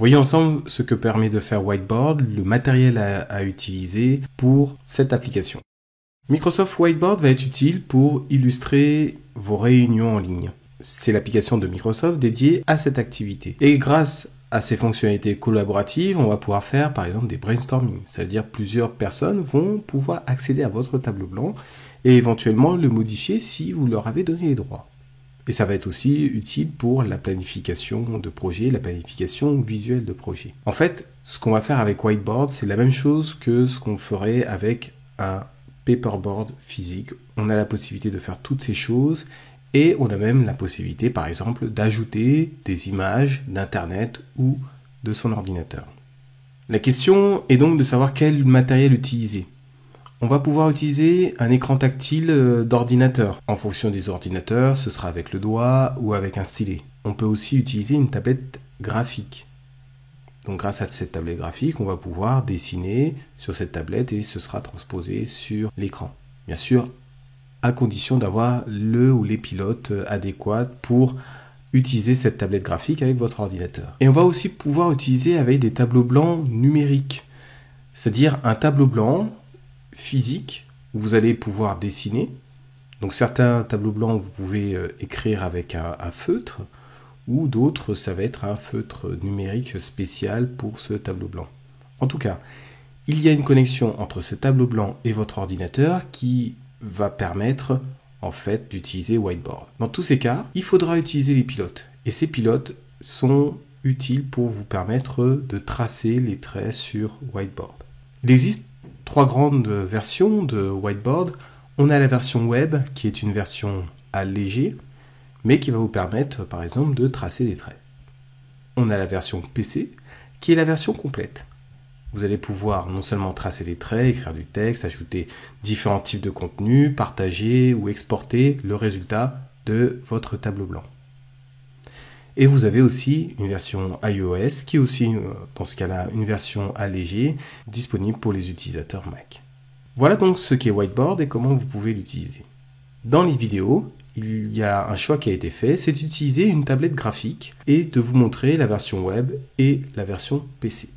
Voyons ensemble ce que permet de faire Whiteboard, le matériel à utiliser pour cette application. Microsoft Whiteboard va être utile pour illustrer vos réunions en ligne. C'est l'application de Microsoft dédiée à cette activité. Et grâce à ces fonctionnalités collaboratives, on va pouvoir faire par exemple des brainstorming. C'est-à-dire plusieurs personnes vont pouvoir accéder à votre tableau blanc et éventuellement le modifier si vous leur avez donné les droits. Et ça va être aussi utile pour la planification de projet, la planification visuelle de projet. En fait, ce qu'on va faire avec Whiteboard, c'est la même chose que ce qu'on ferait avec un paperboard physique. On a la possibilité de faire toutes ces choses et on a même la possibilité, par exemple, d'ajouter des images d'Internet ou de son ordinateur. La question est donc de savoir quel matériel utiliser. On va pouvoir utiliser un écran tactile d'ordinateur. En fonction des ordinateurs, ce sera avec le doigt ou avec un stylet. On peut aussi utiliser une tablette graphique. Donc grâce à cette tablette graphique, on va pouvoir dessiner sur cette tablette et ce sera transposé sur l'écran. Bien sûr, à condition d'avoir le ou les pilotes adéquats pour utiliser cette tablette graphique avec votre ordinateur. Et on va aussi pouvoir utiliser avec des tableaux blancs numériques. C'est-à-dire un tableau blanc physique où vous allez pouvoir dessiner. Donc certains tableaux blancs vous pouvez écrire avec un feutre ou d'autres ça va être un feutre numérique spécial pour ce tableau blanc. En tout cas, il y a une connexion entre ce tableau blanc et votre ordinateur qui va permettre en fait d'utiliser Whiteboard. Dans tous ces cas, il faudra utiliser les pilotes et ces pilotes sont utiles pour vous permettre de tracer les traits sur Whiteboard. Il existe 3 grandes versions de Whiteboard. On a la version web qui est une version allégée, mais qui va vous permettre par exemple de tracer des traits. On a la version PC qui est la version complète. Vous allez pouvoir non seulement tracer des traits, écrire du texte, ajouter différents types de contenus, partager ou exporter le résultat de votre tableau blanc. Et vous avez aussi une version iOS qui est aussi, dans ce cas-là, une version allégée disponible pour les utilisateurs Mac. Voilà donc ce qu'est Whiteboard et comment vous pouvez l'utiliser. Dans les vidéos, il y a un choix qui a été fait, c'est d'utiliser une tablette graphique et de vous montrer la version web et la version PC.